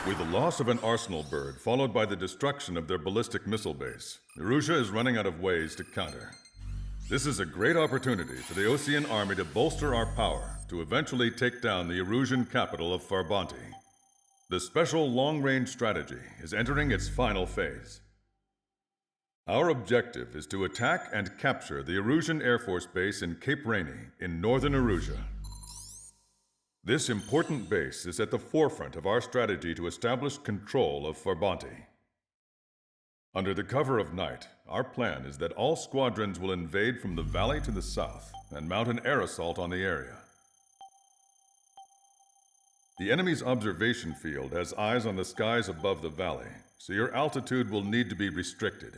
With the loss of an arsenal bird, followed by the destruction of their ballistic missile base, Erusea is running out of ways to counter. This is a great opportunity for the Osean army to bolster our power to eventually take down the Erusian capital of Farbanti. The special long-range strategy is entering its final phase. Our objective is to attack and capture the Erusian Air Force Base in Cape Rainy in northern Erusea. This important base is at the forefront of our strategy to establish control of Farbanti. Under the cover of night, our plan is that all squadrons will invade from the valley to the south and mount an air assault on the area. The enemy's observation field has eyes on the skies above the valley, so your altitude will need to be restricted.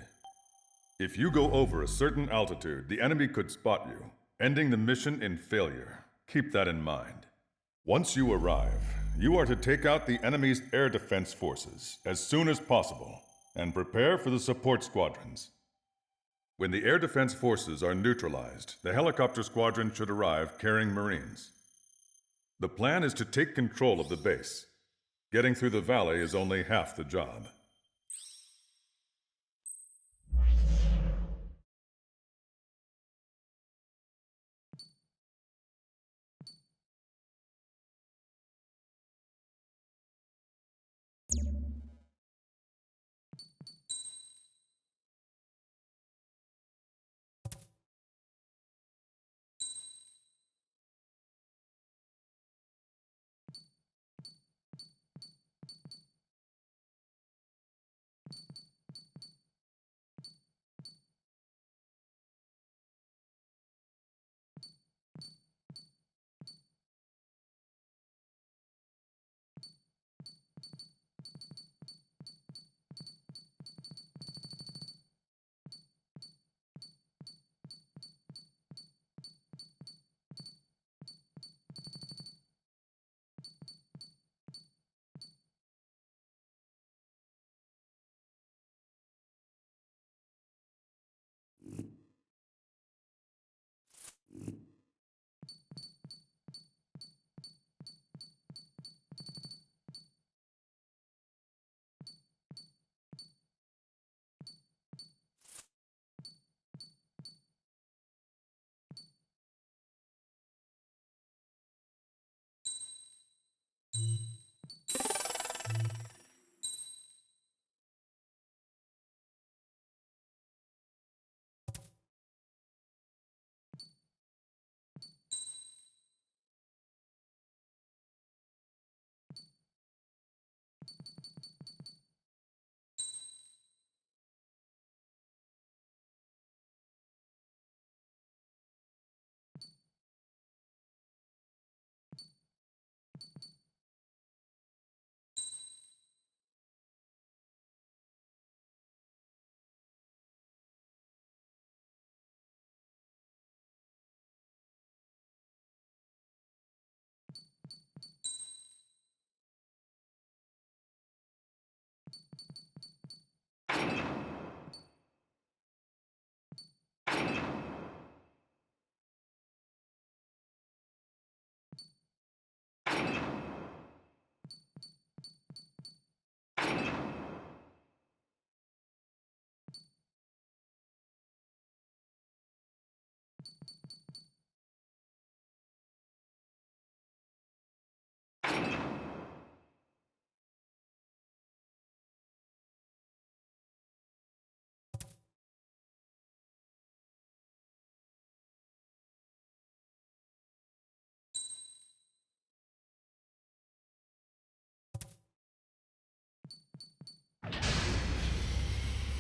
If you go over a certain altitude, the enemy could spot you, ending the mission in failure. Keep that in mind. Once you arrive, you are to take out the enemy's air defense forces as soon as possible and prepare for the support squadrons. When the air defense forces are neutralized, the helicopter squadron should arrive carrying Marines. The plan is to take control of the base. Getting through the valley is only half the job.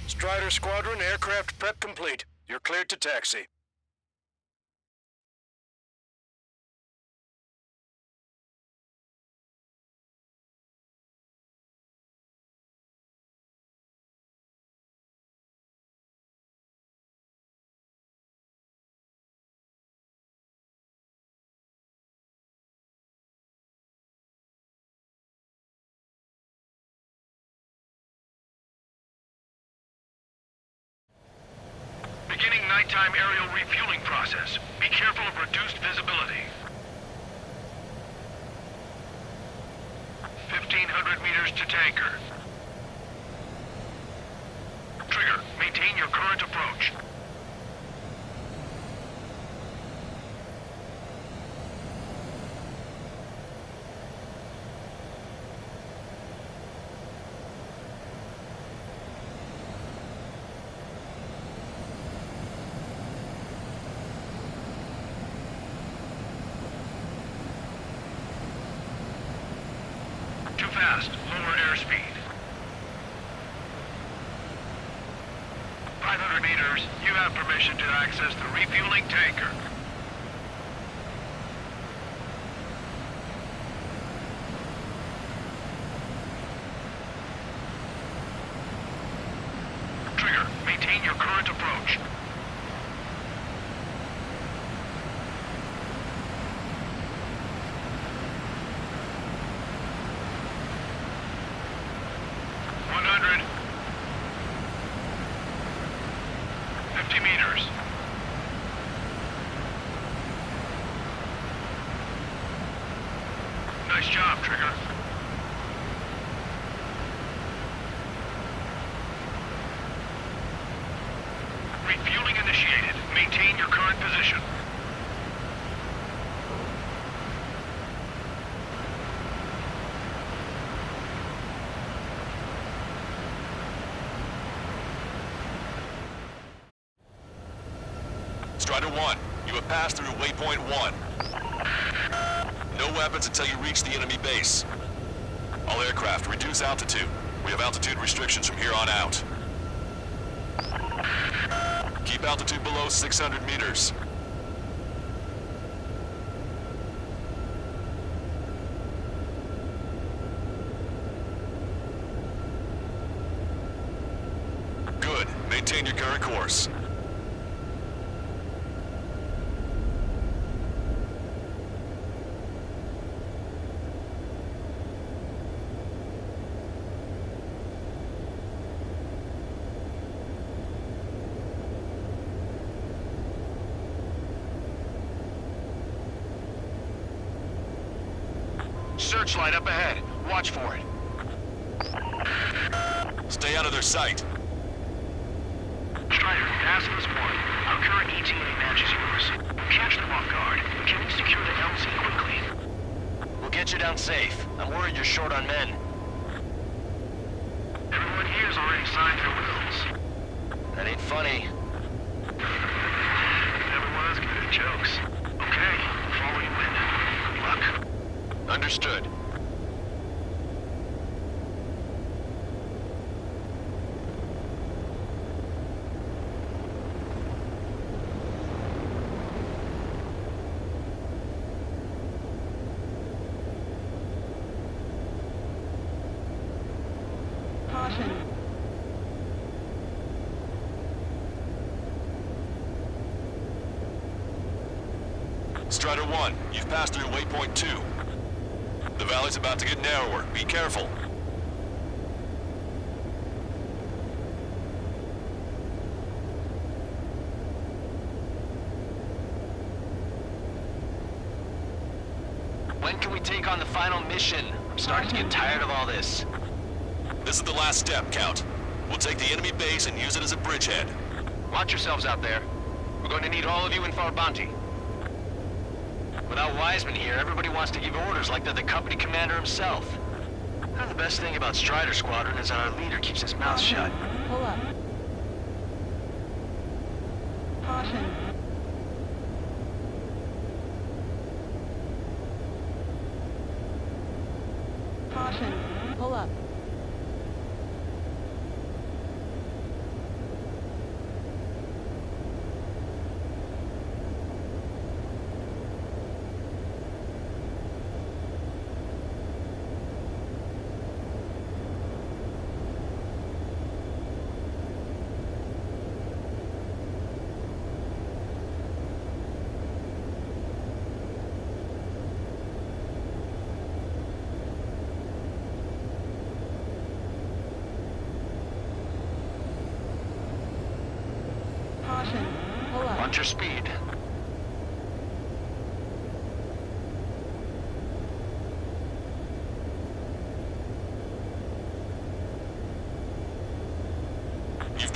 Strider Squadron, aircraft prep complete. You're cleared to taxi. Beginning nighttime aerial refueling process. Be careful of reduced visibility. 1,500 meters to tanker. Trigger, maintain your current approach. Too fast. Lower airspeed. 500 meters. You have permission to access the refueling tanker. Trigger, maintain your current approach. Meters. Nice job, Trigger. Refueling initiated. Maintain your current position. Strider 1, you have passed through waypoint 1. No weapons until you reach the enemy base. All aircraft, reduce altitude. We have altitude restrictions from here on out. Keep altitude below 600 meters. Good. Maintain your current course. Searchlight up ahead. Watch for it. Stay out of their sight. Strider, task was 1. Our current ETA matches yours. Catch them off guard. Can we secure the LZ quickly? We'll get you down safe. I'm worried you're short on men. Everyone here's already signed their wills. That ain't funny. Never was good at jokes. Okay, follow you in. Good luck. Understood. Caution. Strider 1, you've passed through waypoint 2. The valley's about to get narrower. Be careful. When can we take on the final mission? I'm starting to get tired of all this. This is the last step, Count. We'll take the enemy base and use it as a bridgehead. Watch yourselves out there. We're going to need all of you in Farbanti. Without Wiseman here, everybody wants to give orders like they're the company commander himself. And the best thing about Strider Squadron is that our leader keeps his mouth shut. Pull up. Caution. Caution. Pull up. Caution. Pull up. Watch your speed.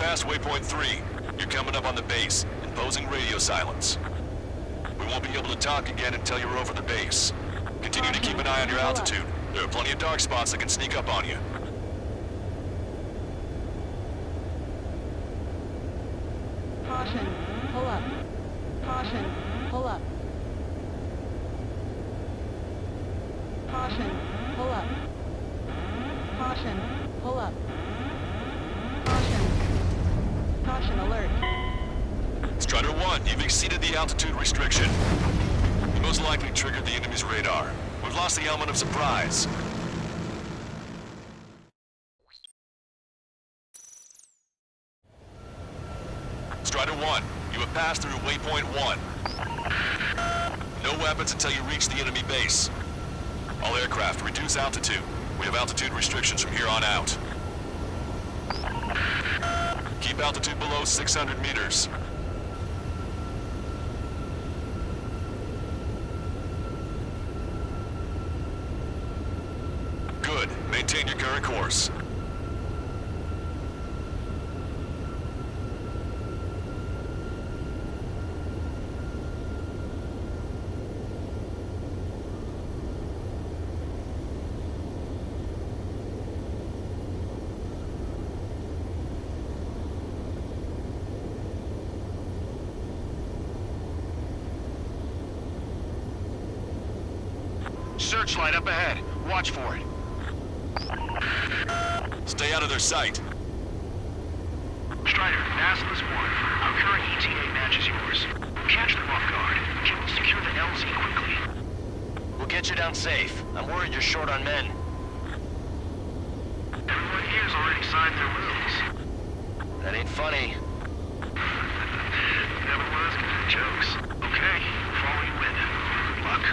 passed waypoint 3. You're coming up on the base, imposing radio silence. We won't be able to talk again until you're over the base. Continue to keep an eye on your altitude. There are plenty of dark spots that can sneak up on you. Caution, pull up. Caution, pull up. Caution, pull up. Caution, pull up. Caution. Caution alert. Strider 1, you've exceeded the altitude restriction. You most likely triggered the enemy's radar. We've lost the element of surprise. Strider 1, you have passed through waypoint 1. No weapons until you reach the enemy base. All aircraft, reduce altitude. We have altitude restrictions from here on out. Keep altitude below 600 meters. Good. Maintain your current course. Searchlight up ahead. Watch for it. Stay out of their sight. Strider, Basilisk 1. Our current ETA matches yours. Catch them off guard. Can we secure the LZ quickly? We'll get you down safe. I'm worried you're short on men. Everyone here's already signed their wills. That ain't funny. Never was good at jokes. Okay, follow you in. Good luck.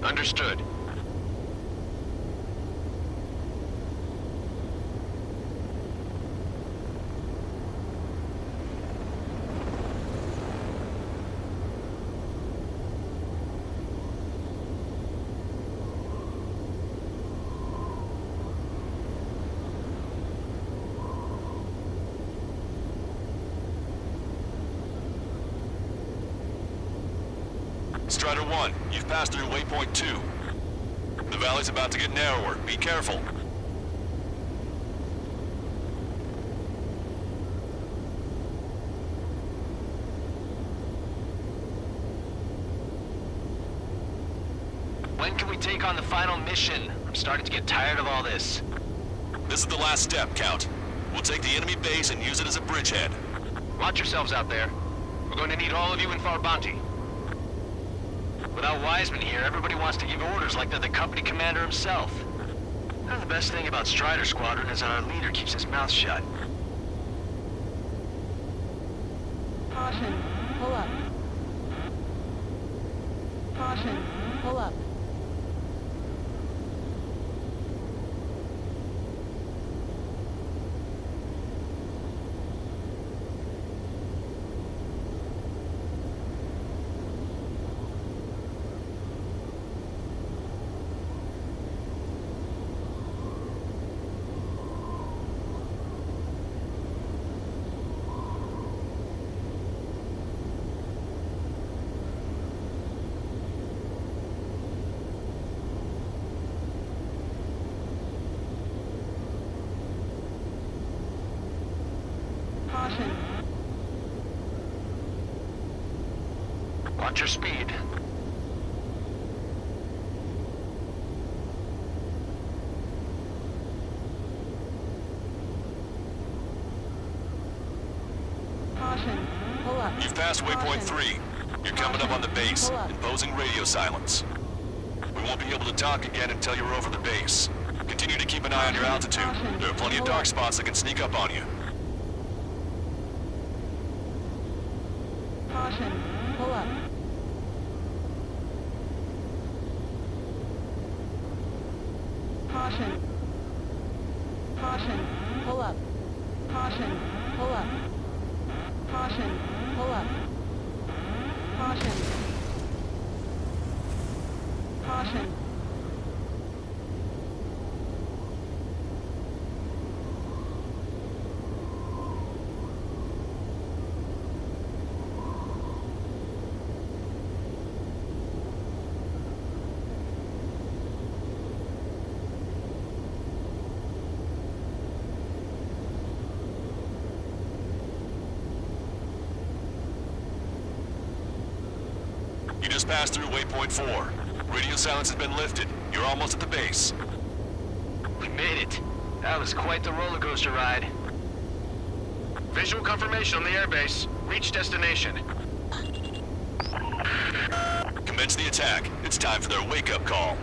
Understood. Strider 1, you've passed through waypoint 2. The valley's about to get narrower. Be careful. When can we take on the final mission? I'm starting to get tired of all this. This is the last step, Count. We'll take the enemy base and use it as a bridgehead. Watch yourselves out there. We're going to need all of you in Farbanti. Without Wiseman here, everybody wants to give orders like they're the company commander himself. And the best thing about Strider Squadron is that our leader keeps his mouth shut. Caution, pull up. Caution, pull up. Caution. Watch your speed. Caution, pull up. You've passed waypoint Caution. 3. You're coming up on the base, Pull up. imposing radio silence. We won't be able to talk again until you're over the base. Continue to keep an eye on your altitude. There are plenty of dark spots that can sneak up on you. Caution, pull up. Caution. Caution, pull up. Caution, pull up. Caution, pull up. Caution. Caution. You just passed through waypoint 4. Radio silence has been lifted. You're almost at the base. We made it. That was quite the roller coaster ride. Visual confirmation on the airbase. Reach destination. Commence the attack. It's time for their wake-up call.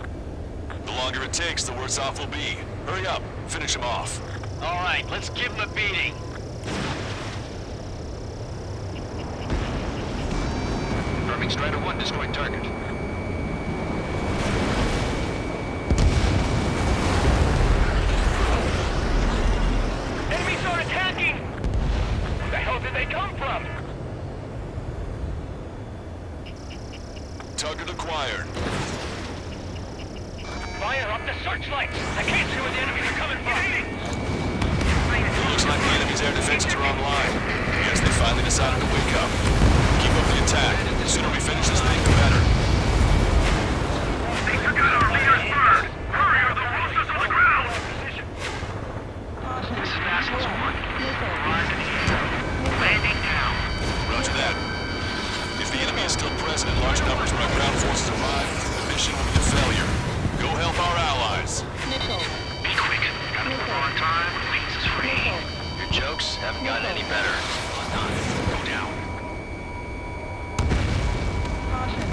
The longer it takes, the worse off we'll be. Hurry up. Finish them off. All right, let's give them a beating. Confirming Strider 1 destroyed target. Enemies are attacking! Where the hell did they come from? Target acquired. Fire up the searchlights! I can't see where the enemies are coming from! It looks like the enemy's air defenses are online. Guess they finally decided to wake up. Keep up the attack. The sooner we finish this thing, the better. They took out our leader's bird! Hurry or they'll roast us on the ground! Caution. This is Vasquez 1. Missile. Arrived at the AO. Landing now. Roger that. If the enemy is still present in large numbers when our ground forces arrive, the mission will be a failure. Go help our allies. Missile. Be quick. Gotta move on time. Wings is free. Missile. Your jokes haven't gotten any better. On time. Go down. Caution.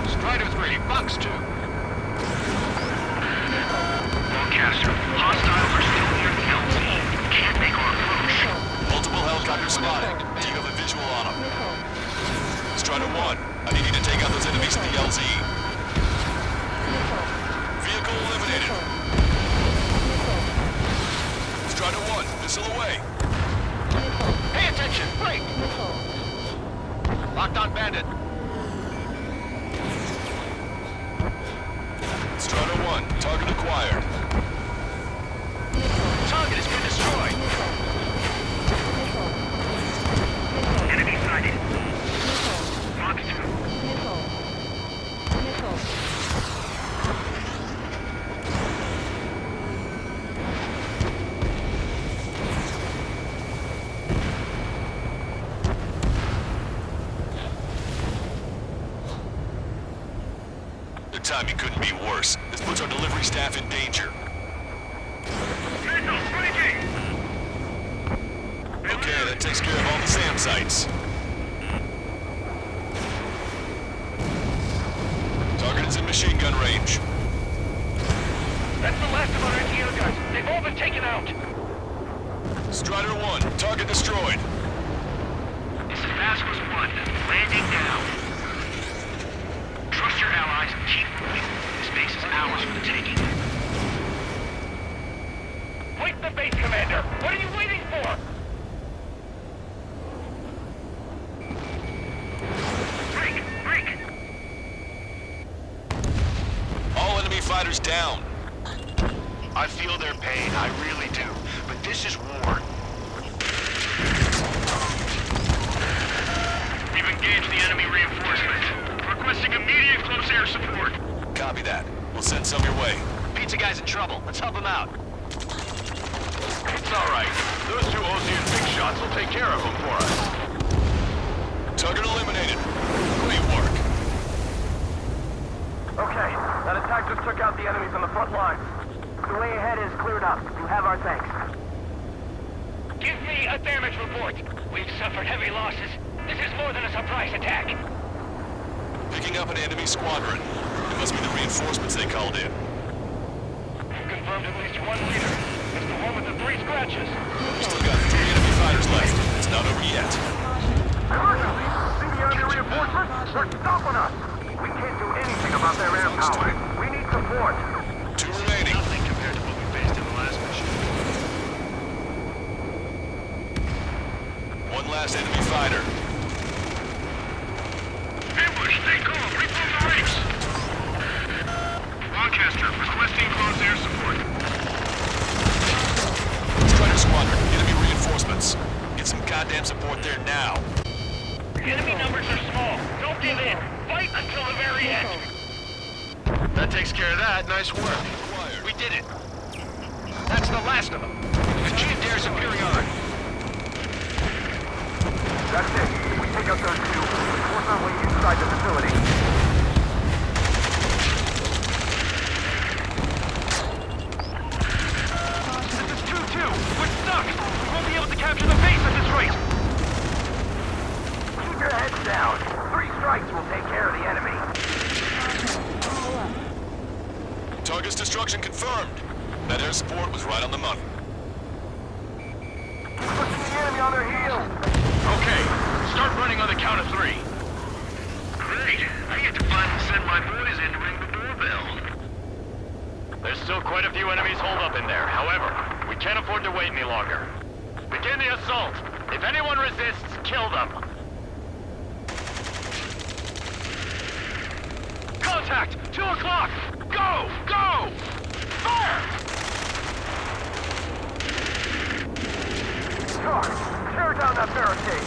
Strider 3, Fox 2. Broadcaster, hostiles are still near the LZ. Can't make our approach. Multiple helicopters spotted. Do you have a visual on them? Missile. Strider 1, I need you to take out those enemies at the LZ. Missile. Vehicle eliminated. Missile. Strider 1, missile away. Missile. Pay attention! Break! Missile. Locked on bandit. Strider 1, target acquired. Missile. Target has been destroyed. Missile. Missile. Missile. Enemy sighted. Missile. Fox 2. Missile. Missile. The timing couldn't be worse. This puts our delivery staff in danger. Missile breaking! Okay, that takes care of all the SAM sites. Target is in machine gun range. That's the last of our NTO guys. They've all been taken out. Strider 1, target destroyed. This is Vasquez 1. Landing now. Trust your allies and keep moving. This base is ours for the taking. Fight the base, Commander! What are you waiting for? Break! Break! All enemy fighters down. I feel their pain, I really do. But this is war. We've engaged the enemy reinforcements. Requesting immediate close air support. Copy that. We'll send some your way. Pizza guy's in trouble. Let's help him out. It's all right. Those two Osean big shots will take care of them for us. Target eliminated. Great work. Okay, that attack just took out the enemies on the front lines. The way ahead is cleared up. You have our thanks. Give me a damage report. We've suffered heavy losses. This is more than a surprise attack. Picking up an enemy squadron. It must be the reinforcements they called in. We've confirmed at least one leader. It's the one with the 3 scratches. We've still got 3 enemy fighters left. It's not over yet. Emergency! See the enemy reinforcements? They're stopping us! We can't do anything about their air power. We need support. 2 remaining. Nothing compared to what we faced in the last mission. 1 last enemy fighter. Ambush, stay calm. Reform the ranks. Broadcaster, requesting close air support. Strider squadron, enemy reinforcements. Get some goddamn support there now. Enemy numbers are small. Don't give in. Fight until the very end. That takes care of that. Nice work. Acquired. We did it. That's the last of them. We've achieved air superiority. That's it. We take out those two. Force our way inside the facility. This is 2-2. We're stuck. We won't be able to capture the base at this rate. Keep your heads down. 3 strikes will take care of the enemy. Pull up. Target's destruction confirmed. That air support was right on the money. Pushing the enemy on their heels. Okay, start running on the count of 3. Great. I get to finally send my boys in to ring the doorbell. There's still quite a few enemies holed up in there. However, we can't afford to wait any longer. Begin the assault. If anyone resists, kill them. Contact! 2 o'clock! Go! Go! Fire! Charge! Tear down that barricade!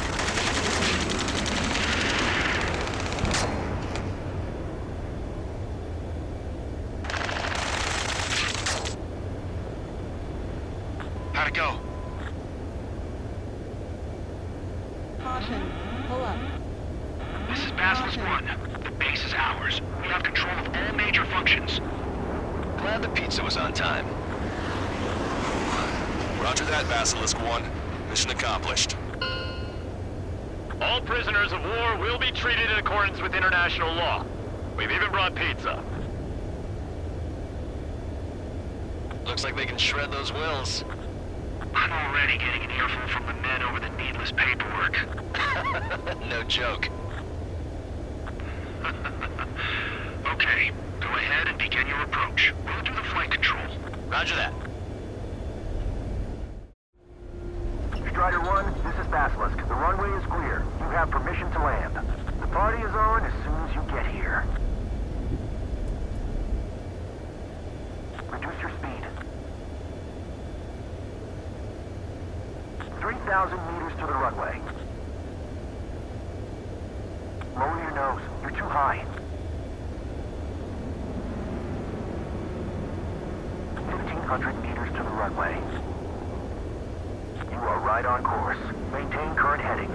How'd it go? Caution. Pull up. This is Basilisk 1. The base is ours. We have control of all major functions. Glad the pizza was on time. Roger that, Basilisk 1. Mission accomplished. All prisoners of war will be treated in accordance with international law. We've even brought pizza. Looks like they can shred those wills. I'm already getting an earful from the men over the needless paperwork. No joke. Okay, go ahead and begin your approach. We'll do the flight control. Roger that. Strider 1, this is Basilisk. The runway is clear. You have permission to land. The party is on as soon as you get here. Reduce your speed. 3,000 meters to the runway. Lower your nose. You're too high. 1,500 meters to the runway. You are right on course. Maintain current heading.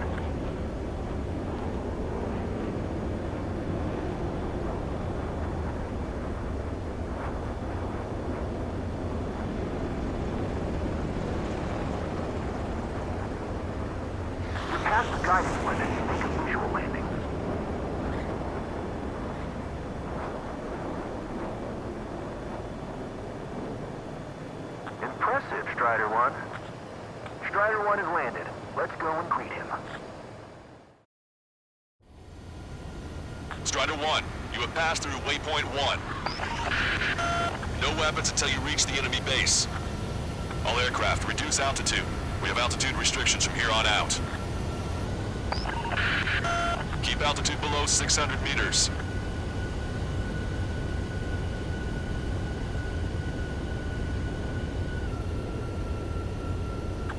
You're past the guidance limit. Make a visual landing. Impressive, Strider 1. Strider 1 has landed. Let's go and greet him. Strider 1, you have passed through waypoint 1. No weapons until you reach the enemy base. All aircraft, reduce altitude. We have altitude restrictions from here on out. Keep altitude below 600 meters.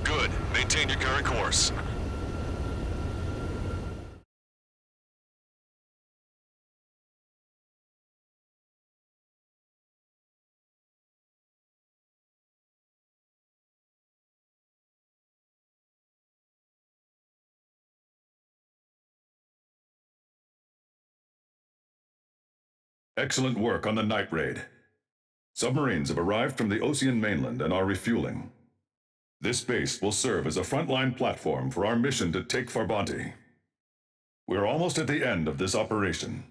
Good. Maintain your current course. Excellent work on the night raid. Submarines have arrived from the Ocean mainland and are refueling. This base will serve as a frontline platform for our mission to take Farbanti. We're almost at the end of this operation.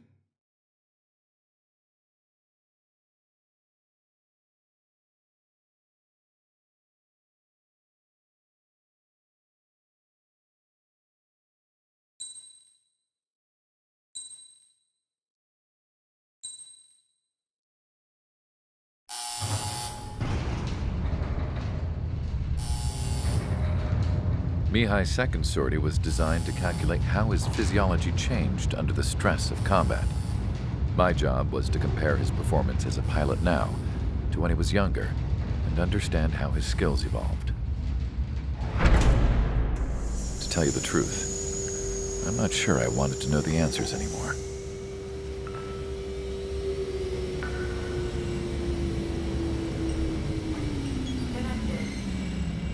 Mihai's second sortie was designed to calculate how his physiology changed under the stress of combat. My job was to compare his performance as a pilot now to when he was younger and understand how his skills evolved. To tell you the truth, I'm not sure I wanted to know the answers anymore.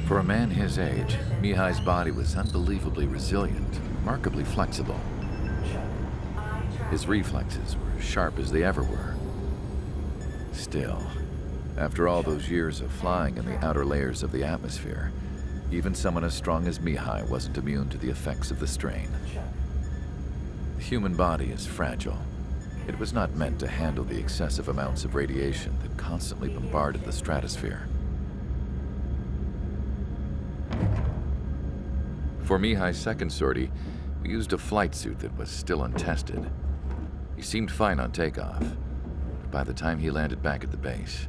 For a man his age, Mihai's body was unbelievably resilient, remarkably flexible. His reflexes were as sharp as they ever were. Still, after all those years of flying in the outer layers of the atmosphere, even someone as strong as Mihai wasn't immune to the effects of the strain. The human body is fragile. It was not meant to handle the excessive amounts of radiation that constantly bombarded the stratosphere. For Mihai's second sortie, we used a flight suit that was still untested. He seemed fine on takeoff, but by the time he landed back at the base,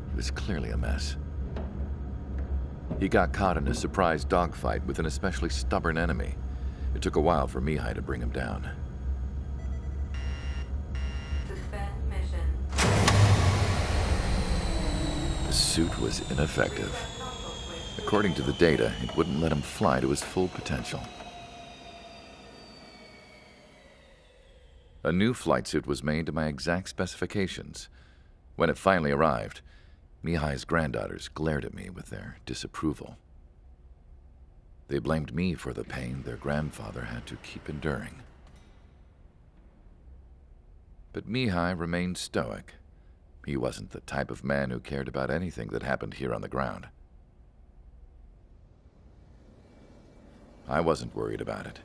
he was clearly a mess. He got caught in a surprise dogfight with an especially stubborn enemy. It took a while for Mihai to bring him down. Suspend mission. The suit was ineffective. According to the data, it wouldn't let him fly to his full potential. A new flight suit was made to my exact specifications. When it finally arrived, Mihai's granddaughters glared at me with their disapproval. They blamed me for the pain their grandfather had to keep enduring. But Mihai remained stoic. He wasn't the type of man who cared about anything that happened here on the ground. I wasn't worried about it.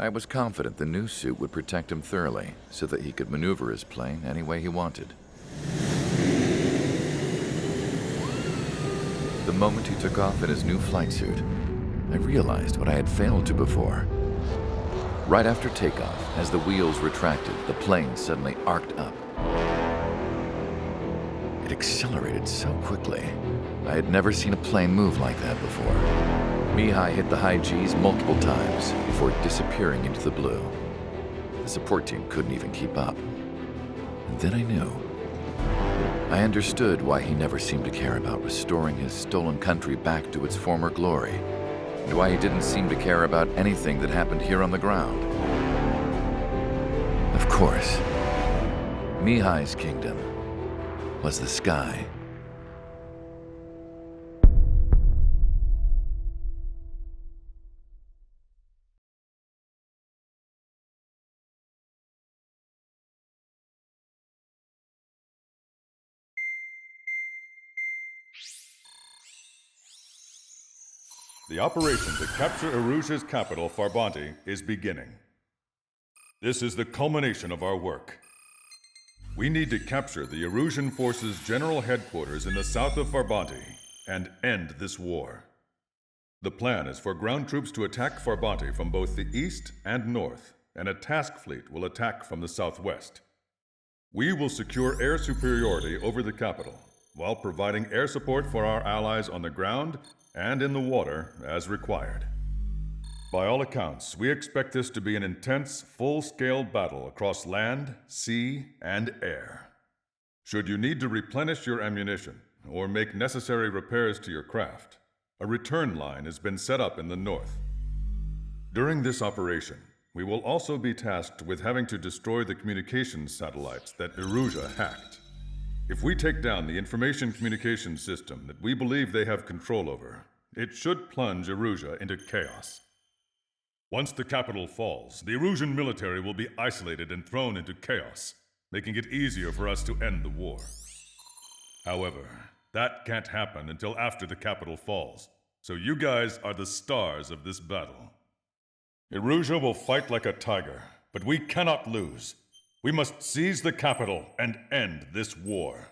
I was confident the new suit would protect him thoroughly so that he could maneuver his plane any way he wanted. The moment he took off in his new flight suit, I realized what I had failed to before. Right after takeoff, as the wheels retracted, the plane suddenly arced up. It accelerated so quickly. I had never seen a plane move like that before. Mihai hit the high G's multiple times before disappearing into the blue. The support team couldn't even keep up. And then I knew. I understood why he never seemed to care about restoring his stolen country back to its former glory, and why he didn't seem to care about anything that happened here on the ground. Of course, Mihai's kingdom was the sky. The operation to capture Erusia's capital, Farbanti, is beginning. This is the culmination of our work. We need to capture the Erusian forces' general headquarters in the south of Farbanti and end this war. The plan is for ground troops to attack Farbanti from both the east and north, and a task fleet will attack from the southwest. We will secure air superiority over the capital, while providing air support for our allies on the ground and in the water as required. By all accounts, we expect this to be an intense, full-scale battle across land, sea, and air. Should you need to replenish your ammunition or make necessary repairs to your craft, a return line has been set up in the north. During this operation, we will also be tasked with having to destroy the communications satellites that Erusia hacked. If we take down the information communication system that we believe they have control over, it should plunge Erusia into chaos. Once the capital falls, the Erusian military will be isolated and thrown into chaos, making it easier for us to end the war. However, that can't happen until after the capital falls, so you guys are the stars of this battle. Erusia will fight like a tiger, but we cannot lose. We must seize the capital and end this war.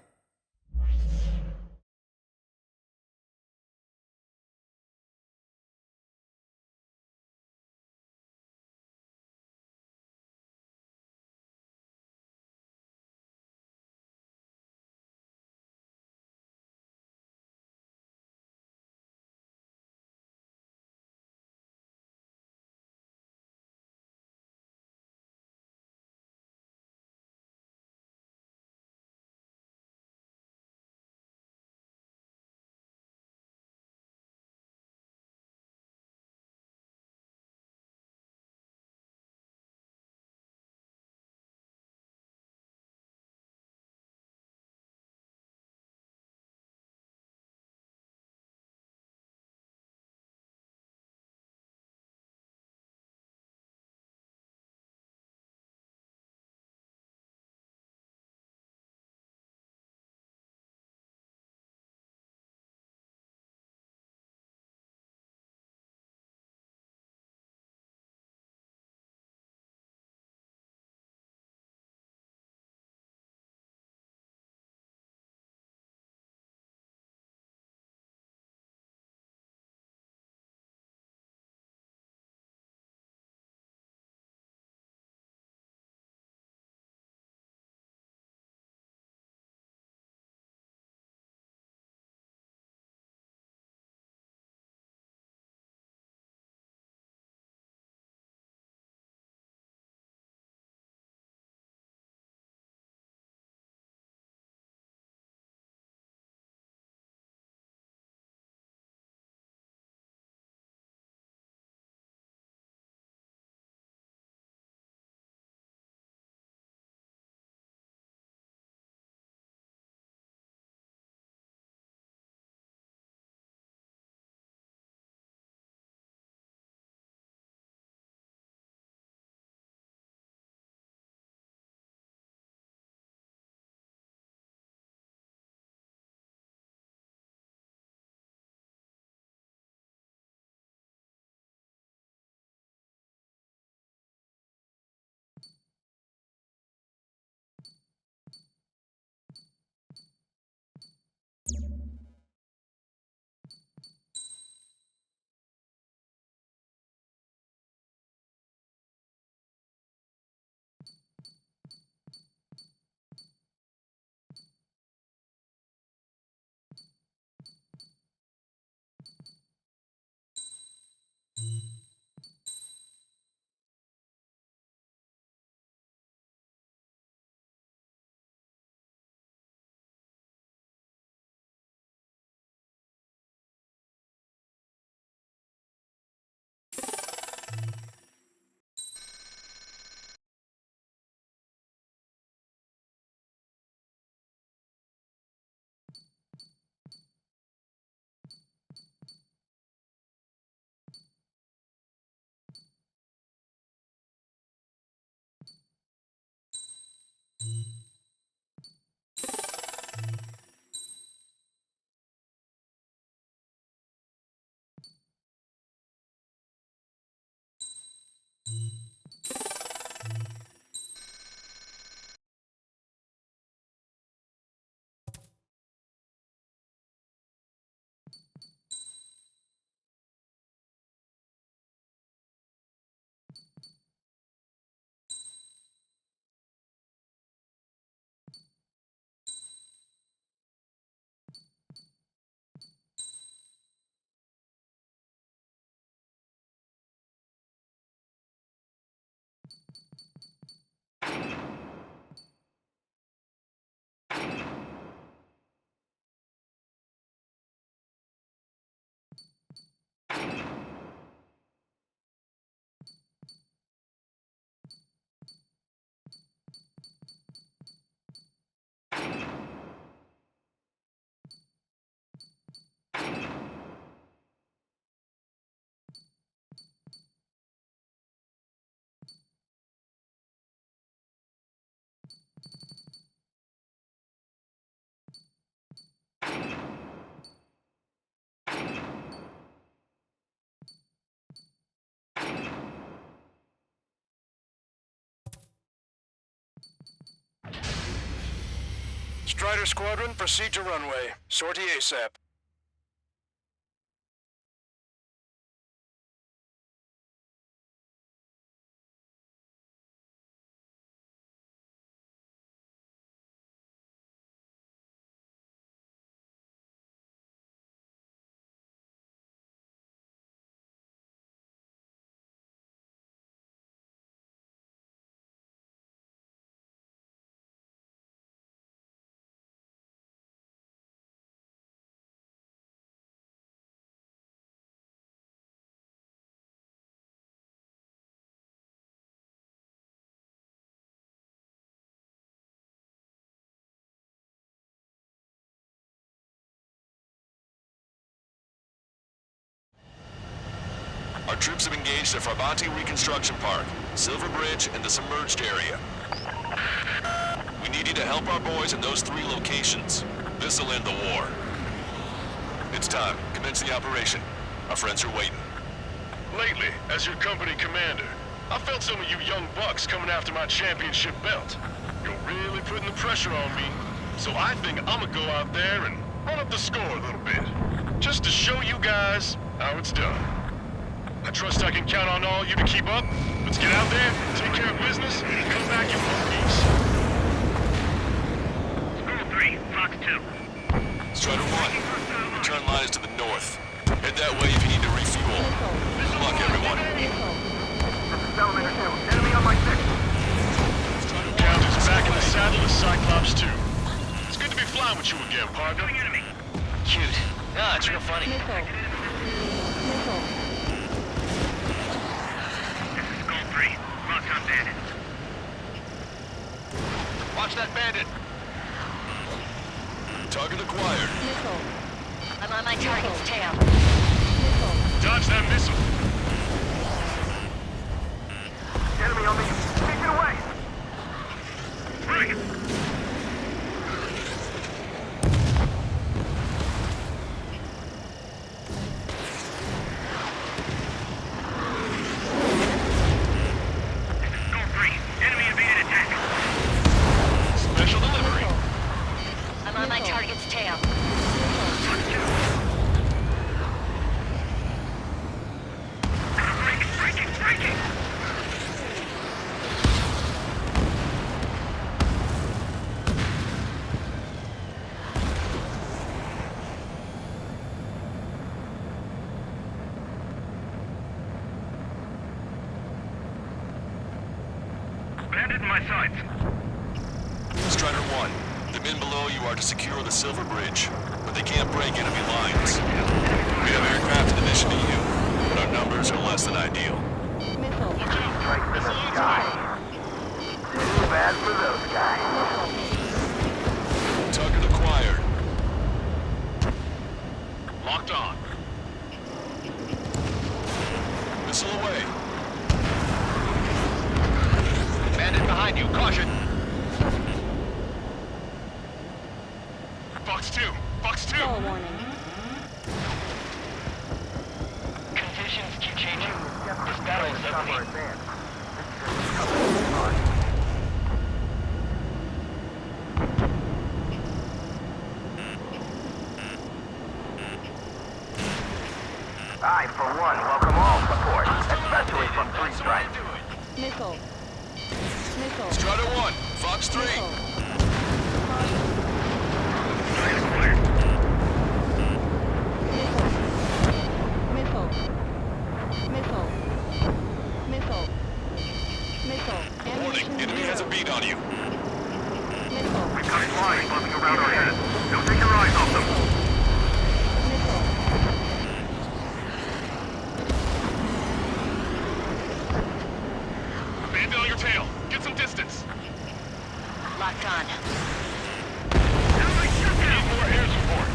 Strider Squadron, proceed to runway. Sortie ASAP. Our troops have engaged at Farbanti Reconstruction Park, Silver Bridge, and the submerged area. We need you to help our boys in those 3 locations. This'll end the war. It's time. Commence the operation. Our friends are waiting. Lately, as your company commander, I felt some of you young bucks coming after my championship belt. You're really putting the pressure on me. So I think I'm gonna go out there and run up the score a little bit. Just to show you guys how it's done. I trust I can count on all you to keep up. Let's get out there, take care of business, and come back in one piece. School 3, Fox 2. Strider 1, return line is to the north. Head that way if you need to refuel. Good luck, everyone. Salamander 2, enemy on my 6. Captain's back in the saddle as Cyclops 2. It's good to be flying with you again, partner. Cute. Ah, it's real funny. Missile. Missile. School 3, locked on bandit. Watch that bandit. Target acquired. Missile. I'm on my target's tail. Missile. Dodge that missile. Enemy on me. Take it away. Bring it. School 3, enemy invaded attack. Special delivery. I'm on my target's tail. Breaking. Bandit in my sights. Strider 1, the men below you are to secure the Silver Bridge, but they can't break enemy lines. We have aircraft in addition to you, but our numbers are less than ideal. Missile. Strike to the sky. Too bad for those guys. Target acquired. Locked on. Missile away. Bandit behind you. Caution. Fox 2. Fox 2. Stall warning. Conditions keep changing. This battle is ugly. I, for one, welcome all support, especially from 3 Strike. Missile. Missile. Strider 1, Fox 3. Missile. Missile. Missile. Missile. Missile. Warning, enemy has a beat on you. Missile. We've got flying buzzing around our heads. Don't take your eyes off them. Missile. Bandit on your tail. Get some distance. Locked on. Need more air support.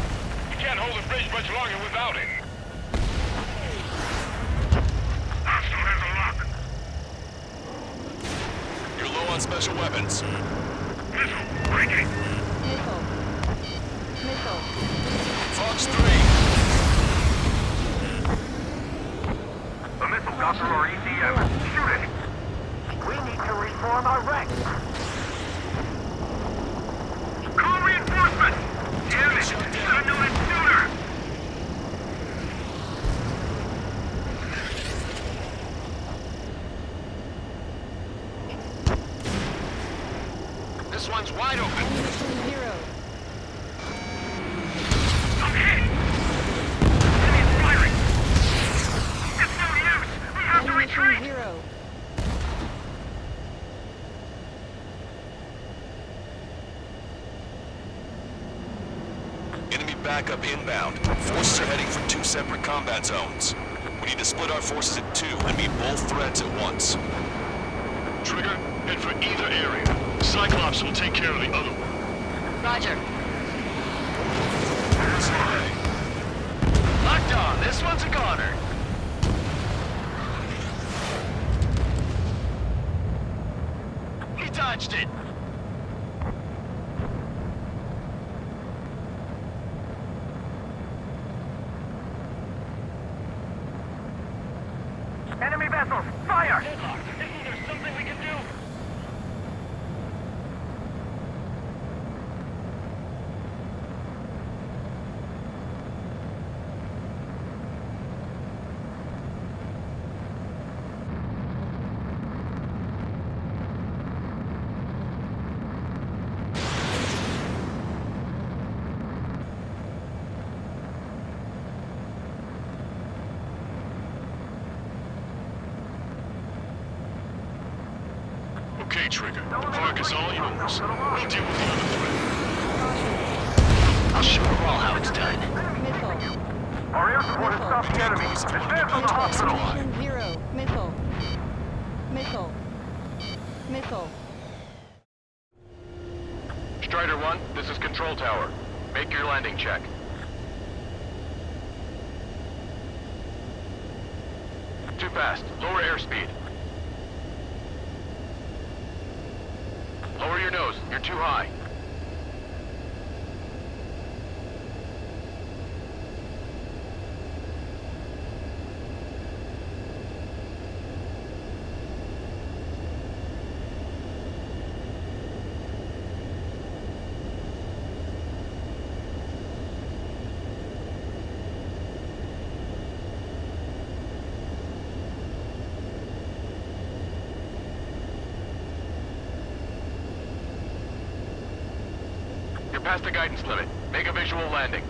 We can't hold the bridge much longer without it. Hostile has a lock. You're low on special weapons. Missile, breaking. Missile. Missile. Fox 3. The missile got through our ECM. Shoot it. We need to reform our ranks. This one's wide open. Ammunition 0. I'm hit! Enemy's firing! It's no use! We have to Ammunition retreat! 0. Enemy backup inbound. Forces are heading for 2 separate combat zones. We need to split our forces in 2 and meet both threats at once. Trigger, head for either area. Cyclops will take care of the other one. Roger. Locked on. This one's a goner. He dodged it. Enemy vessels, fire! Isn't there something we can do? Okay, Trigger. The park is all yours. We'll deal with the other threat. I'll show them all how it's done. Missile. Our air support has stopped the enemy. Advance on the hospital! Ammunition 0. Missile. Missile. Missile. Strider 1, this is Control Tower. Make your landing check. Too fast. Lower airspeed. Lower your nose. You're too high. You're past the guidance limit. Make a visual landing.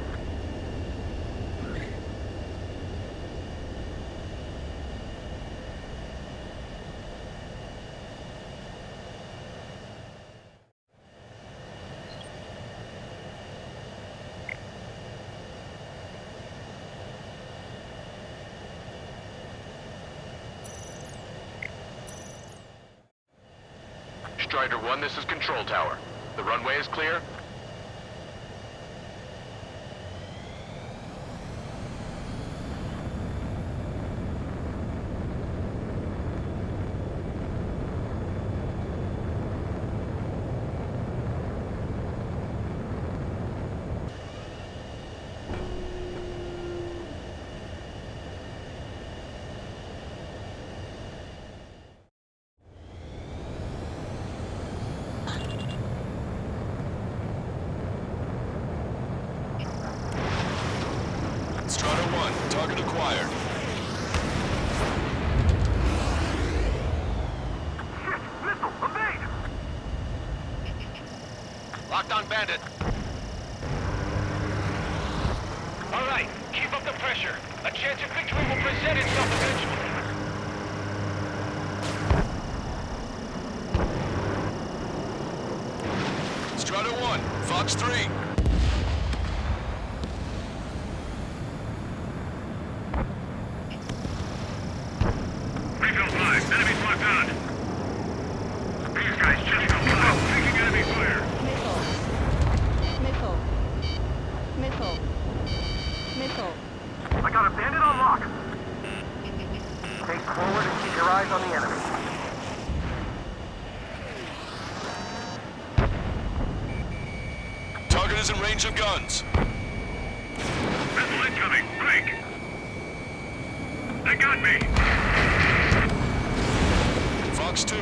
Strider 1, this is Control Tower. The runway is clear? Strider 1, target acquired. Shit! Missile! Evade! Locked on Bandit. All right, keep up the pressure. A chance of victory will present itself eventually. Strider 1, Fox 3. Refill 5. Enemy's locked on. These guys just got out. Taking enemy fire. Missile. Missile. Missile. Missile. I got a bandit on lock. Take forward and keep your eyes on the enemy. Target is in range of guns. Missile incoming. Break. They got me. Fox 2.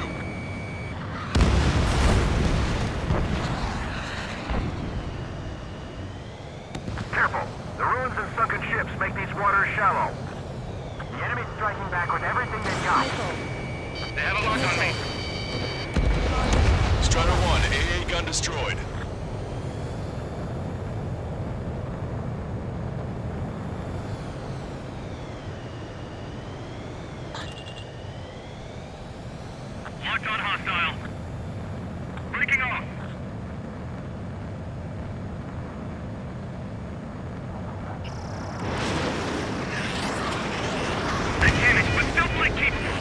Careful. The ruins and sunken ships make these waters shallow. The enemy's striking back with everything they've got. Missile. They have a lock on me. Strider 1, AA gun destroyed. Locked on hostile. Breaking off. Mechanics, but still flight capable.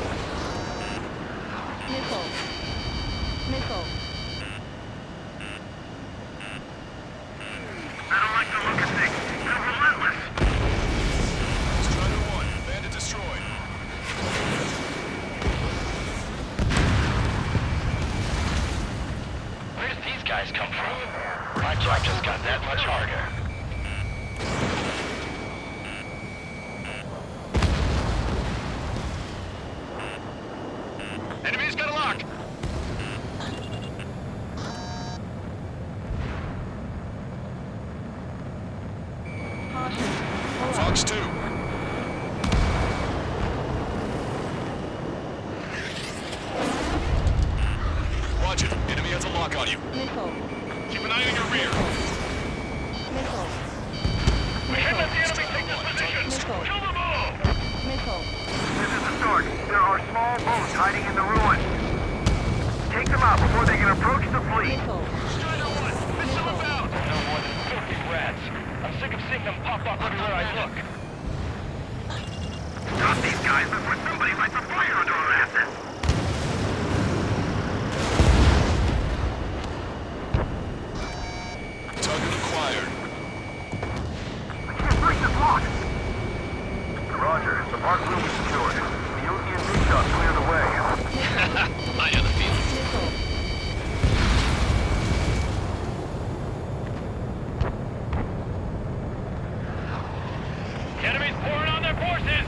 Missile. Missile. I don't like the look of things. They're relentless. Strider 1, bandit destroyed. Where did these guys come from? My job just got that much harder. Enemy's got a lock! Caution. Pull up. Fox 2. Watch it. Enemy has a lock on you. Missile. Keep an eye on your rear. Missile. We can't let the enemy Strider take this 1, position. target destroyed. Kill them all. Missile. This is the start. There are small boats hiding in the ruins. Take them out before they can approach the fleet. Missile. Strider 1, missile Missile. about. No more than 50 rats. I'm sick of seeing them pop up everywhere I look. Stop these guys before somebody lights a fire under our asses. Target acquired. I can't break this lock. Roger. The park room is secured. The Ocean big shot cleared the way. I know the feeling. Missile. The enemy's pouring on their forces.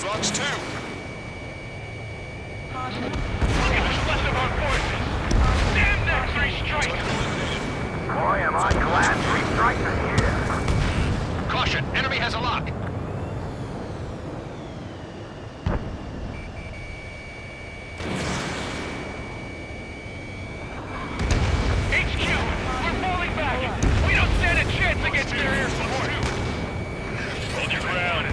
Fox 2. Caution. Look at what's left of our forces. Damn that three strikes. Boy, am I glad three strikes are here. Caution! Enemy has a lock! HQ, we're falling back. We don't stand a chance against their air support. Hold your ground.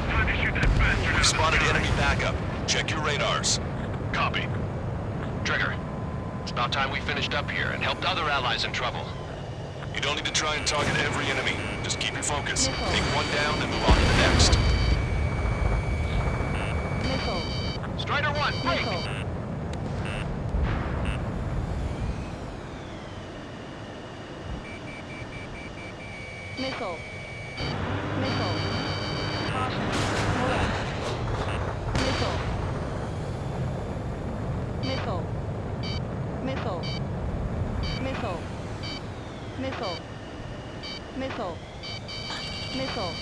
Time to shoot that bastard. We've spotted enemy backup. Check your radars. Copy. Trigger. It's about time we finished up here and helped other allies in trouble. You don't need to try and target every enemy. Just keep your focus. Missile. Take one down, then move on to the next. Missile. Strider 1, break! Missile. Missile. Missile. Caution. Pull up. Missile. Missile. Missile. Missile. Missile. Missile. Missile.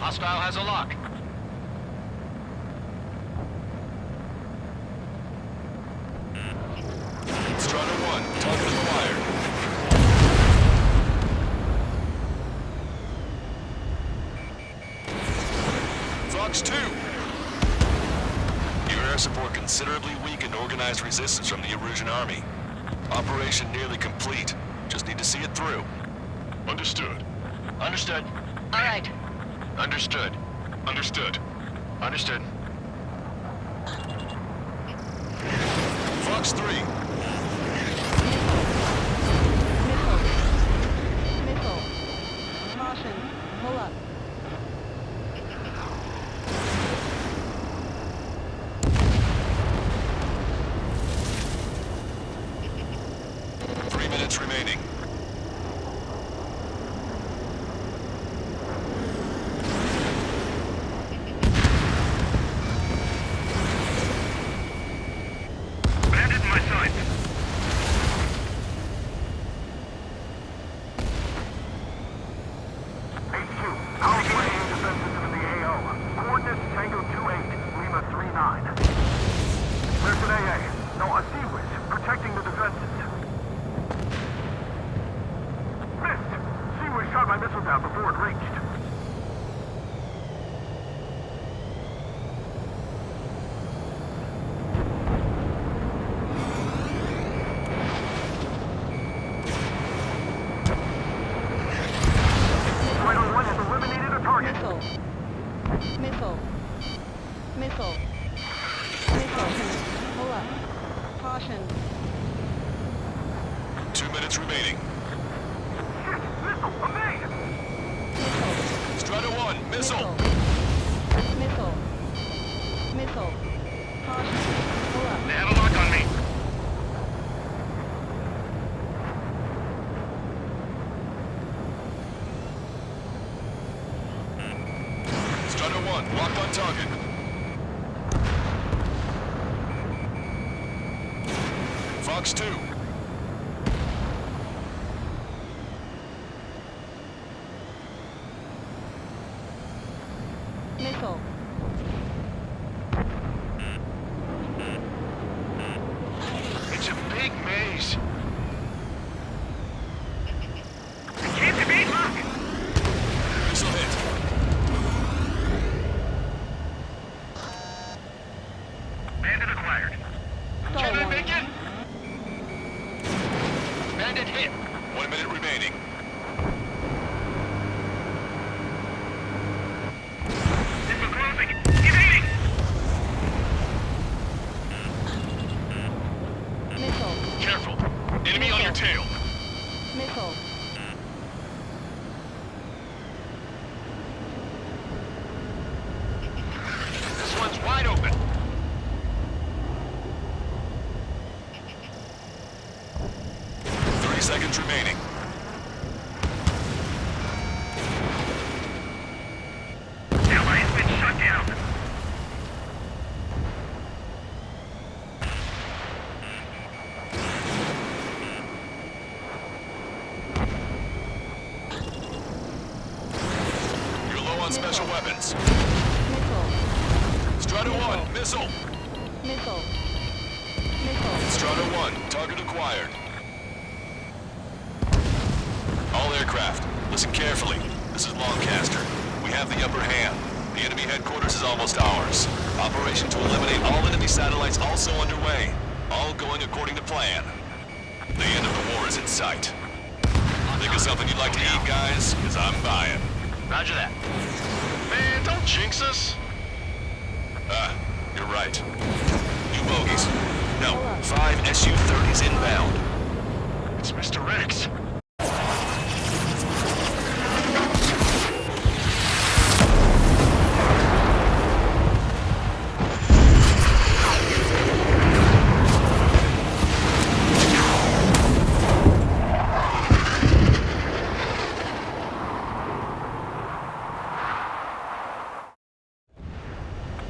Hostile has a lock. Strider 1, target acquired. Fox 2. Your air support considerably weakened organized resistance from the Erusian army. Operation nearly complete. Just need to see it through. Understood. Understood. All right. Understood. Understood. Understood. Fox 3. Missile. Missile. Caution. Pull up. Minutes remaining. Bandit in my sight. HQ, our plane defenses into the AO. Coordinates Tango 28, Lima 39. Clear to AA. No, a Sea Witch, protecting the defenses. minutes remaining. Strider 1, missile! Missile. Missile. Caution. Pull up. They have a lock on me. Strider 1, locked on target. Fox 2. Missile. It's a big maze. Keep the beat, lock. Missile hit. Bandit acquired. Stall Can I warning. make it? Bandit hit. 1 minute remaining. Missile closing. Evading. Missile. Careful. Enemy on your tail. Missile. This one's wide open. Seconds remaining. Ally has been shut down. You're low on special weapons. Missile. Strider 1, missile. Missile. Missile. Strider 1, target acquired. All aircraft, listen carefully. This is Lancaster. We have the upper hand. The enemy headquarters is almost ours. Operation to eliminate all enemy satellites also underway. All going according to plan. The end of the war is in sight. Think of something you'd like to eat, guys? Because I'm buying. Roger that. Man, don't jinx us. You're right. New bogies. No, 5 Su-30s inbound. It's Mr. Rex.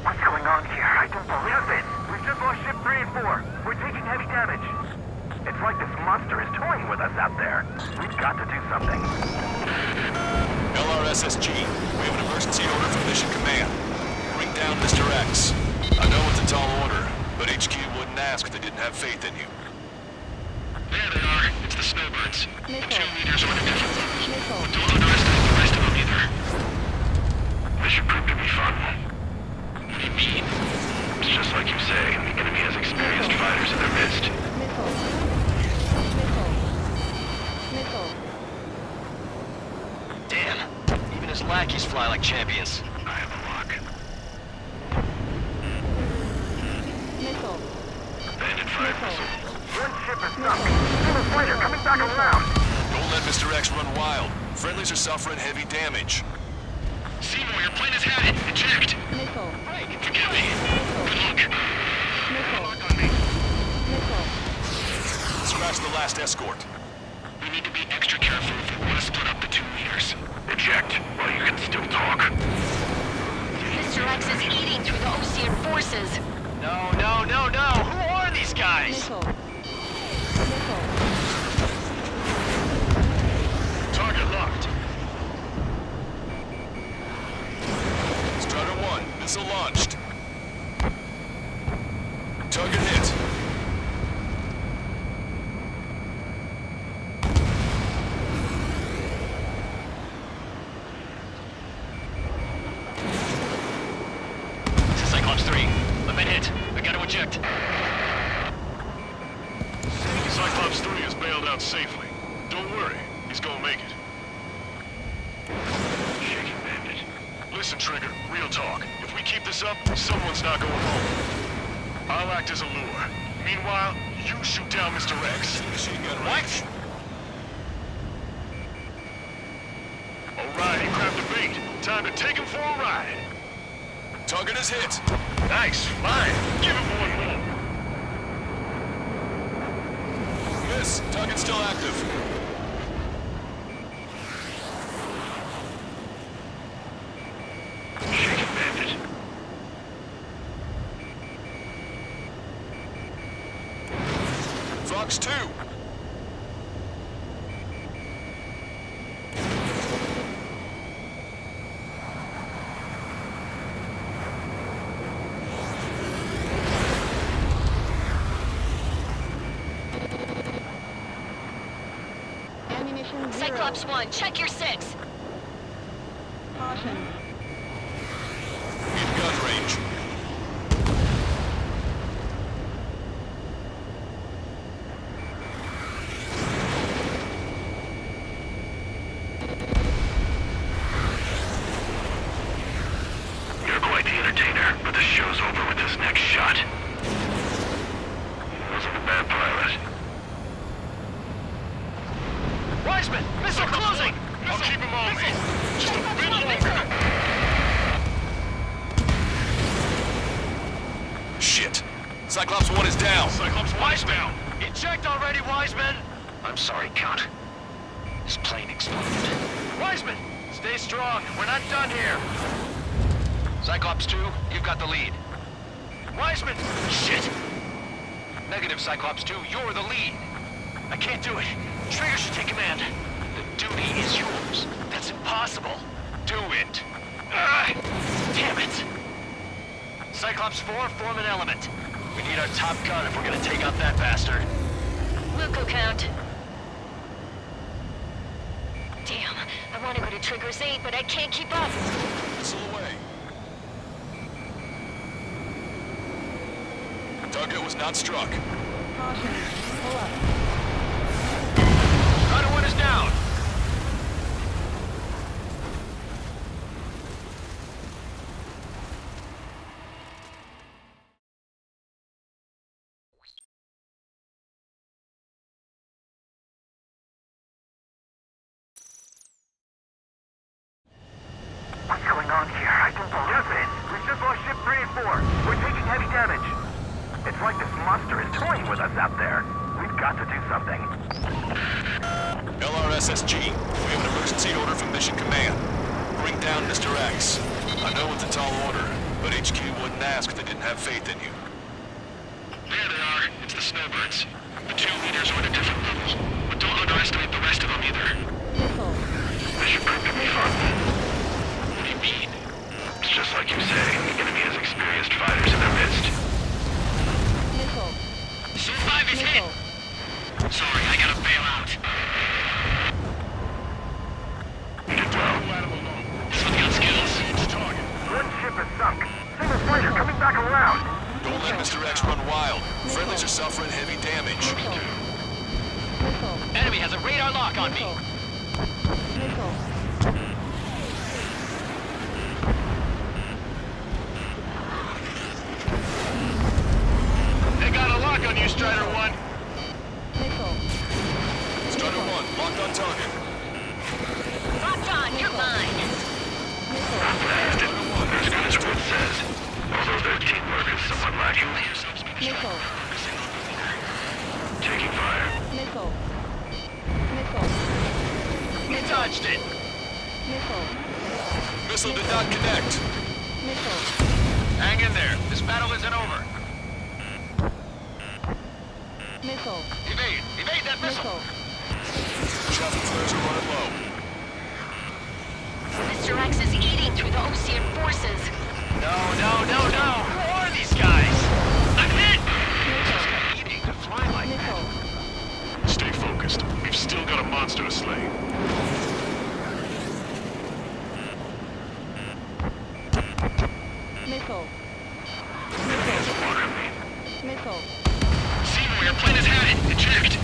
What's going on here? I don't believe it. We've just lost ship 3 and 4. We're taking heavy damage. It's like this monster is toying with us out there. We've got to do something. LRSSG, we have an emergency order from Mission Command. Bring down Mr. X. I know it's a tall order, but HQ wouldn't ask if they didn't have faith in you. There they are. It's the snowbirds. Missile. 2 meters on a different. Missile. Don't underestimate the rest of them either. This should prove to be fun. What do you mean? It's just like you say. The enemy has experienced fighters in their midst. Missile. Missile. Missile. Damn. Even his lackeys fly like champions. I have a lock. Missile. Bandit 5 missile. One ship is stuck. Another fighter coming back around. Don't let Mr. X run wild. Friendlies are suffering heavy damage. Seymour, your plane has had it. Eject. Missile. Forgive me. Good luck. Missile. Lock on me. Missile. Scratch the last escort. We need to be extra careful if we want to split up the 2 meters. Eject while you can still talk. Mr. X is eating through the Osean forces. No, no, no, no! Who are these guys? Missile. Missile. Target locked. Strider 1, missile launched. Target hit. This is Cyclops 3. I've been hit. I gotta eject. Cyclops 3 is bailed out safely. Don't worry, he's gonna make it. Shaking Bandit. Listen, Trigger, real talk. If we keep this up, someone's not going home. I'll act as a lure. Meanwhile, you shoot down Mr. X. Machine gun What? range. Time to take him for a ride. Target is hit. Nice, fine. Give him one more. Miss. Target still active. Shake it, bandit. Fox 2. Ammunition 0. Cyclops 1, check your 6. Caution. In gun range. You're quite the entertainer, but the show's over with this next shot. Wasn't a bad pilot. Wiseman! Missile closing! I'll keep him on me. Just a bit longer. Shit. Cyclops 1 is down. Cyclops Wise's down. Eject already, Wiseman! I'm sorry, Count. This plane exploded. Wiseman! Stay strong. We're not done here. Cyclops 2, you've got the lead. Wiseman! Shit! Negative, Cyclops 2. You're the lead. I can't do it. Trigger should take command. The duty is yours. That's impossible. Do it. Ah, damn it. Cyclops 4, form an element. We need our top gun if we're gonna take out that bastard. We'll go, Count. Damn, I want to go to Trigger's 8, but I can't keep up. Missile away. Target was not struck. Caution. Pull up. Strider 1 is down. What's going on here? I can believe it. We just lost ship 3 and 4. We're taking heavy damage. It's like this monster is toying with us out there. We've got to do something. LRSSG, we have an emergency order from Mission Command. Bring down Mr. X. I know it's a tall order, but HQ wouldn't ask if they didn't have faith in you. There they are. It's the Snowbirds. The 2 leaders are at a different level. But don't underestimate the rest of them either. Missile. Mission prep can be fun. What do you mean? It's just like you say. The enemy has experienced fighters in their midst. Missile. Suit 5 is hit! Missile. Sorry, I gotta bail out. You did well. This one's got skills. One ship is sunk. Single fighter coming back around. Don't let Mr. X run wild. Friendlies are suffering heavy damage. Missile. Enemy has a radar lock on me. Missile. They got a lock on you, Strider 1. Missile. Strider 1, locked on target. Locked on, you're mine. Missile. Blasted. As good as Wood says. Although their teamwork is somewhat lacking. Missile. Taking fire. Missile. Missile. You dodged it. Missile. Missile did not connect. Missile. Hang in there. This battle isn't over. Missile. Evade. Evade that missile. Missile. Traffic flares are running low. Mr. X is eating through the Ocean forces. No. Who are these guys? I'm hit! Missile. Eating. They're flying like Missile. Stay focused. We've still got a monster to slay. Missile. Missile. See where your plane is headed. Eject.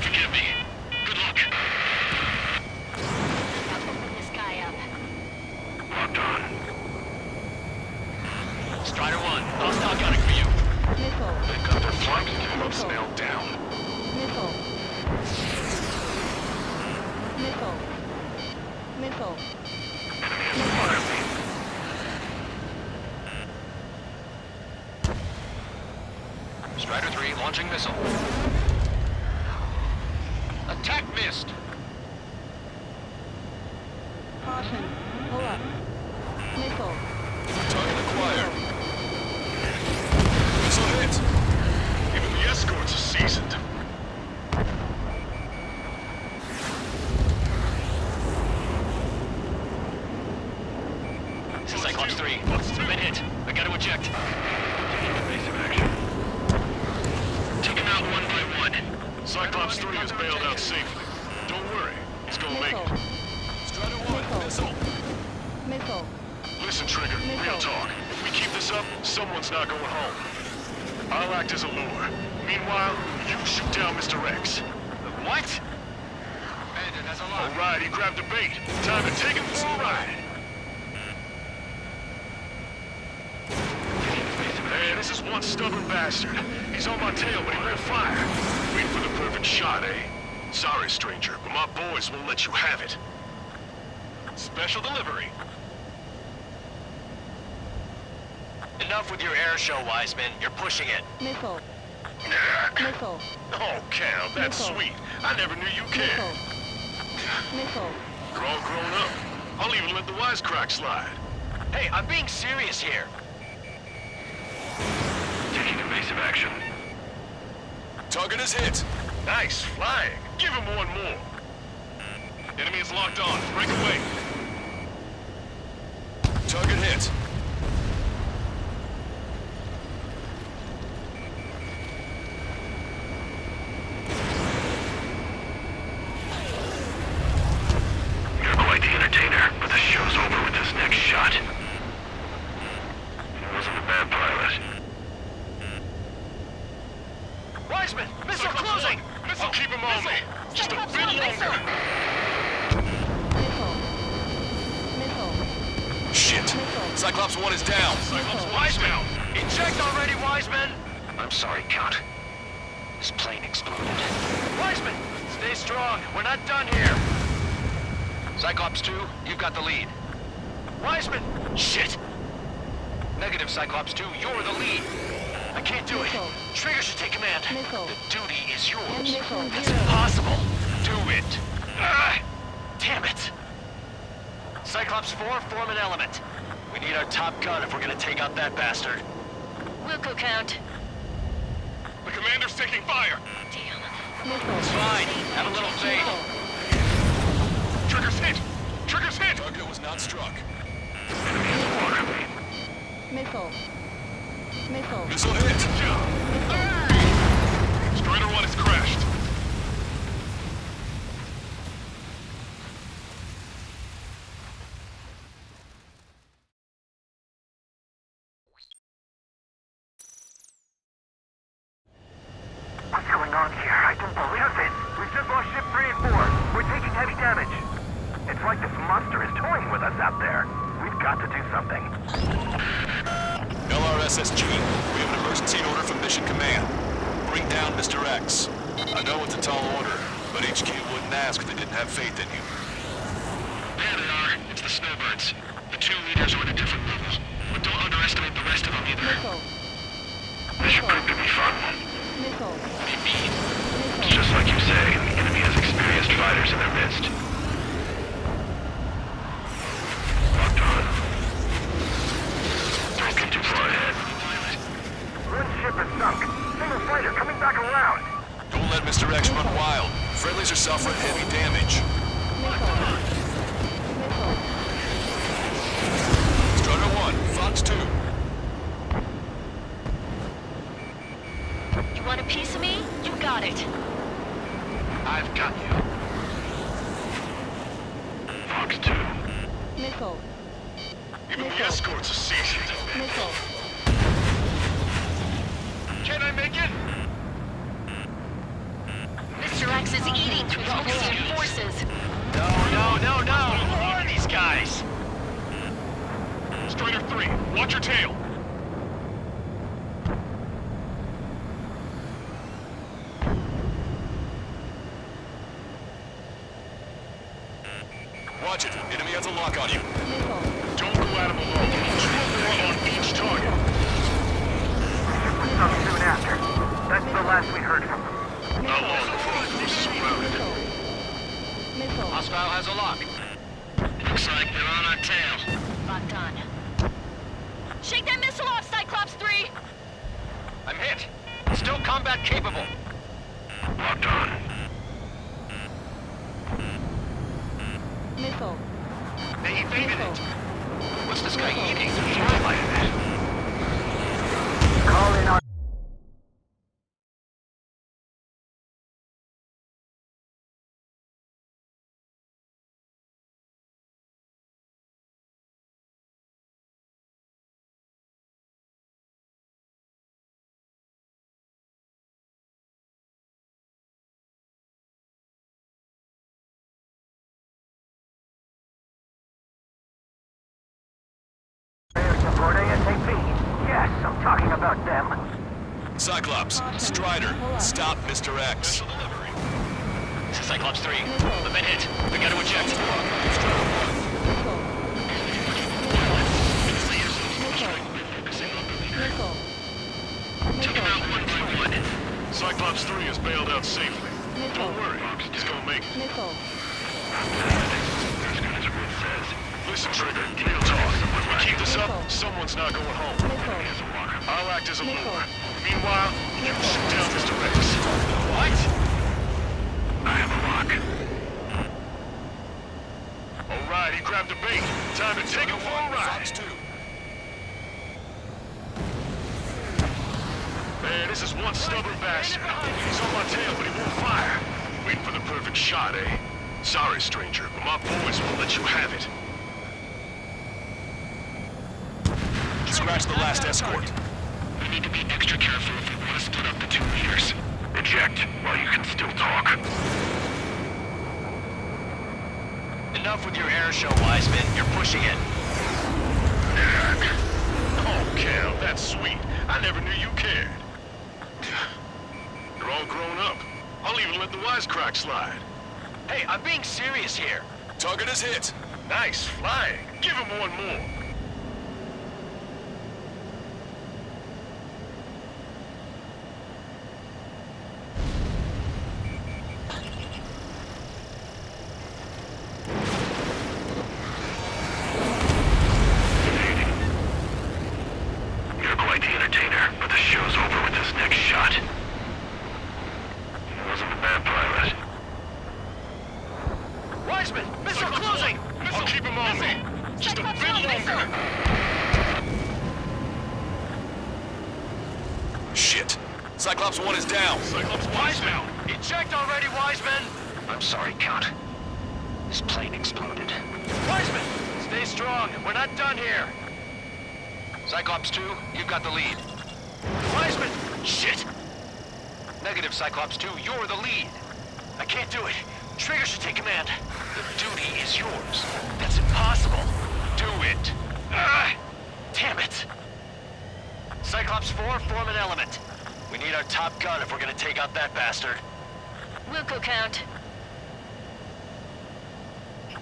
Forgive me. Good luck. I'll open this guy up. Locked on. Strider 1. Hostile gunning for you. Missile. They've got their flank team-ups nailed down. Missile. Missile. Missile. Launching missile. Attack missed. Caution. Pull up. Missile. Target acquired. Missile hit. Even the escorts are seasoned. This is Cyclops 3. Been hit. I gotta eject. Evasive action. Take him out one by one. Cyclops 3 is bailed out safely. Don't worry, he's gonna make Missile. it. Strider 1, missile. Missile. Listen, Trigger, real Missile. talk. If we keep this up, someone's not going home. I'll act as a lure. Meanwhile, you shoot down Mr. X. What? Bandit has a lock. All right, he grabbed the bait. Time to take him for a ride. Hey, this is one stubborn bastard. He's on my tail, but he won't fire. Wait for the perfect shot, eh? Sorry, stranger, but my boys won't let you have it. Special delivery. Enough with your air show, Wiseman. You're pushing it. Missile. Missile. Oh, Cal, that's Missile. sweet. I never knew you Missile. cared. Missile. You're all grown up. I'll even let the wisecrack slide. Hey, I'm being serious here. Taking evasive action. Target is hit. Nice flying. Give him one more. Enemy is locked on. Break away. Target hit. You're quite the entertainer, but the show's over with this next shot. He wasn't a bad pilot. Wiseman! Missile closing! I'll keep him on me. Just a bit longer. Missile. Missile. Shit. Missile. Cyclops 1 is down. Missile. Wiseman! Eject already, Wiseman! I'm sorry, Count. This plane exploded. Wiseman! Stay strong. We're not done here. Cyclops 2, you've got the lead. Wiseman! Shit! Negative, Cyclops 2. You're the lead. I can't do it. Missile. Trigger should take command. Missile. The duty is yours. And missile That's zero. impossible. Do it. Ah, damn it. Cyclops 4, form an element. We need our top gun if we're gonna take out that bastard. Wilco count. The commander's taking fire. Damn. Missile. It's fine. Have a little faith. Missile. Trigger's hit. Trigger's hit. Target was not struck. Missile. Missile. Missile hit. Strider 1 is crashed. What's going on here? I don't believe it. We've just lost ship 3 and 4. We're taking heavy damage. It's like this monster is toying with us out there. We've got to do something. LRSSG, we have an emergency order from Mission Command. Bring down Mr. X. I know it's a tall order, but HQ wouldn't ask if they didn't have faith in you. There they are. It's the snowbirds. The 2 leaders are at a different level. But don't underestimate the rest of them either. Missile. This should prove to be fun. Missile. It's just like you say, the enemy has experienced fighters in their midst. Locked on. Don't get too far ahead. One ship is sunk. Single fighter coming back around. Don't let Mr. X run wild. Friendlies are suffering heavy damage. Missile. Missile. Strider 1, Fox 2. You want a piece of me? You got it. I've got you. Fox 2. Missile. Even the escorts are seasoned. Missile. Can I make it? Mr. X is eating through the Ocean forces. No. Who are these guys? Strider 3, watch your tail. Watch it. Enemy has a lock on you. Missile. Don't go at him alone. 2 or more on each target. Ship was sunk soon after. That the last we heard from them? Not long before we were surrounded. Missile. Hostile has a lock. Looks like they're on our tail. Locked on. Shake that missile off, Cyclops 3! I'm hit. Still combat capable. Locked on. Missile. They evaded Missile. it. What's this guy eating? He highlighted that. Call in on... Air support ASAP. Yes, I'm talking about them. Cyclops, Strider, stop Mr. X. Cyclops 3. I've been hit. We gotta eject. Missile. Cyclops 3 is bailed out safely. Don't worry, he's gonna make it. Missile. Listen, Trigger, real talk. If we keep this up, someone's not going home. I'll act as a lure. Meanwhile, you shoot down Mr. X. What? I have a lock. All right, he grabbed the bait. Time to take him for a ride. Fox 2. Man, this is one stubborn bastard. He's on my tail, but he won't fire. Waiting for the perfect shot, eh? Sorry, stranger, but my boys won't let you have it. Scratch the last escort. We need to be extra careful if we want to split up the two leaders. Eject while you can still talk. Enough with your air show, Wiseman. You're pushing it. Oh, Cal, that's sweet. I never knew you cared. You're all grown up. I'll even let the wisecrack slide. Hey, I'm being serious here. Target is hit. Nice flying. Give him one more. You're quite the entertainer, but the show's over with this next shot. He wasn't a bad pilot. Wiseman, missile closing! I'll keep him on me. Just a Cyclops bit 1 longer. missile! Shit. Cyclops 1 is down. Cyclops Wise now. Eject already, Wiseman! I'm sorry, Count. This plane exploded. Wiseman, stay strong. We're not done here. Cyclops 2, you've got the lead. Wiseman! Shit! Negative, Cyclops 2, you're the lead. I can't do it. Trigger should take command. The duty is yours. That's impossible. Do it. Damn it. Cyclops 4, form an element. We need our top gun if we're gonna take out that bastard. Wilco count.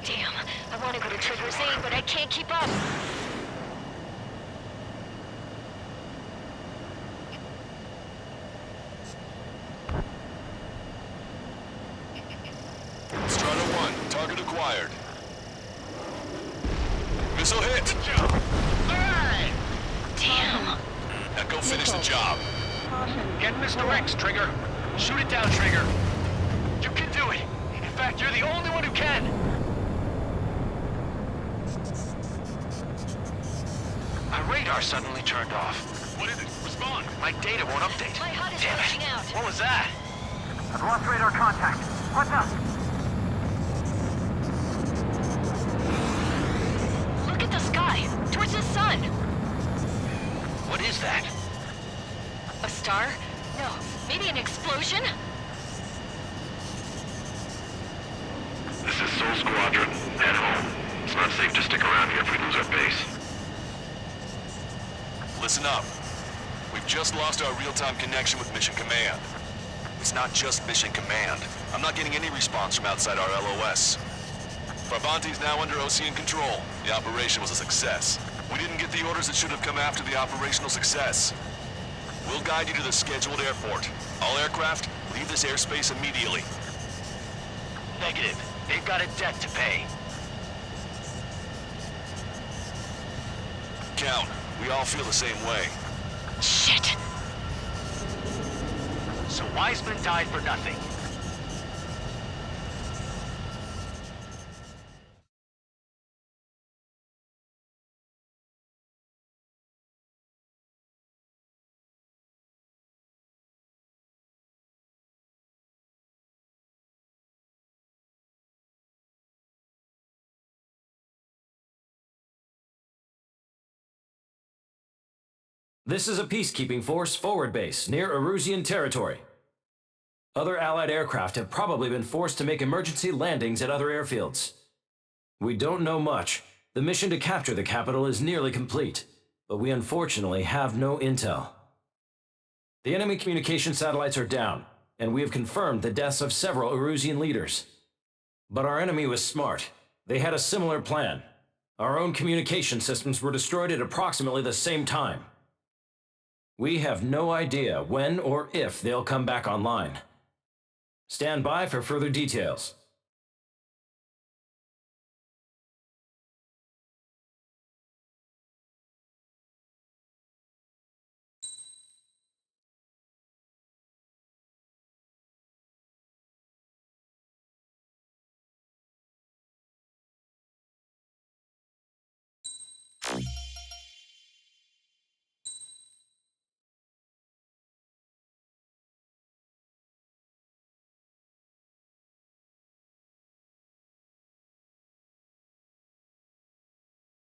Damn, I want to go to Trigger's aid, but I can't keep up. Strider 1, target acquired. Missile hit. Damn. Now go finish the job. Caution. Get Mr. X, Trigger. Shoot it down, Trigger. You can do it. In fact, you're the only one who can. My radar suddenly turned off. What is it? Respond. My data won't update. My HUD is Damn glitching it. out. What was that? I've lost radar contact. What's up? Look at the sky, towards the sun. What is that? A star? No, maybe an explosion? This is Soul Squadron. Head home. It's not safe to stick around here if we lose our base. Listen up. We've just lost our real-time connection with Mission Command. It's not just Mission Command. I'm not getting any response from outside our LOS. Farbanti's now under Ocean control. The operation was a success. We didn't get the orders that should have come after the operational success. We'll guide you to the scheduled airport. All aircraft, leave this airspace immediately. Negative. They've got a debt to pay. Count, we all feel the same way. Shit. So Wiseman died for nothing. This is a peacekeeping force forward base near Erusian territory. Other Allied aircraft have probably been forced to make emergency landings at other airfields. We don't know much. The mission to capture the capital is nearly complete, but we unfortunately have no intel. The enemy communication satellites are down, and we have confirmed the deaths of several Erusian leaders. But our enemy was smart. They had a similar plan. Our own communication systems were destroyed at approximately the same time. We have no idea when or if they'll come back online. Stand by for further details.